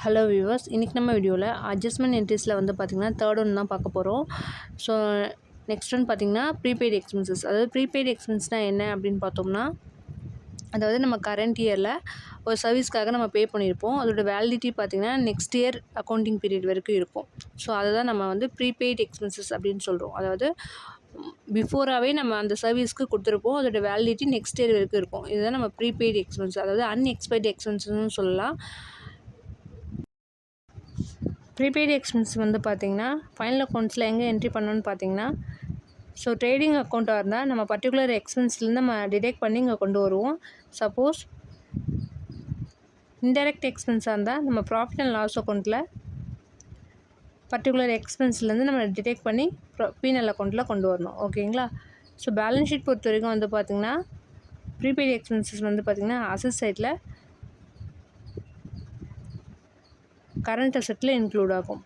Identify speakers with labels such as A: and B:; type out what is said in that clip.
A: Hello viewers, இன்றைக்கி நம்ம வீடியோவில் அட்ஜஸ்ட்மெண்ட் என்ட்ரிஸில் வந்து பார்த்திங்கன்னா தேர்ட் ஒன் தான் பார்க்க போகிறோம். ஸோ நெக்ஸ்ட் ஒன் பார்த்திங்கன்னா ப்ரீபெய்டு எக்ஸ்பென்சஸ். அதாவது ப்ரீபெய்டு எக்ஸ்பென்ஸ்னால் என்ன அப்படின்னு பார்த்தோம்னா, அதாவது நம்ம கரண்ட் இயரில் ஒரு சர்வீஸ்க்காக நம்ம பே பண்ணியிருப்போம். அதோட வேலிடிட்டி பார்த்திங்கன்னா நெக்ஸ்ட் இயர் அக்கௌண்டிங் பீரியட் வரைக்கும் இருக்கும். ஸோ அதை தான் நம்ம வந்து ப்ரீபெய்டு எக்ஸ்பென்சஸ் அப்படின்னு சொல்கிறோம். அதாவது பிஃபோராகவே நம்ம அந்த சர்வீஸ்க்கு கொடுத்துருப்போம், அதோட வேலிடிட்டி நெக்ஸ்ட் இயர் வரைக்கும் இருக்கும். இதுதான் நம்ம ப்ரீபெய்டு எக்ஸ்பென்ஸ், அதாவது அன்எக்ஸ்பெக்டட் எக்ஸ்பென்சஸ்னு சொல்லலாம். ப்ரீபெய்டு எக்ஸ்பென்ஸ் வந்து பார்த்திங்கன்னா ஃபைனல் அக்கௌண்ட்ஸில் எங்கே என்ட்ரி பண்ணணும்னு பார்த்திங்கன்னா, ஸோ ட்ரேடிங் அக்கௌண்ட்டாக இருந்தால் நம்ம பர்டிகுலர் எக்ஸ்பென்ஸ்லேருந்து நம்ம டிடெக்ட் பண்ணி இங்கே கொண்டு வருவோம். சப்போஸ் இன்டைரக்ட் எக்ஸ்பென்ஸாக இருந்தால் நம்ம ப்ராஃபிட் அண்ட் லாஸ் அக்கௌண்ட்டில் பர்டிகுலர் எக்ஸ்பென்ஸ்லேருந்து நம்ம டிடெக்ட் பண்ணி பீனல் அக்கௌண்ட்டில் கொண்டு வரணும். ஓகேங்களா? ஸோ பேலன்ஸ் ஷீட் பொறுத்த வரைக்கும் வந்து பார்த்திங்கன்னா ப்ரீபெய்டு எக்ஸ்பென்சஸ் வந்து பார்த்திங்கன்னா அசட் சைடில் கரண்ட் அசெட்டில் இன்க்ளூட் ஆகும்.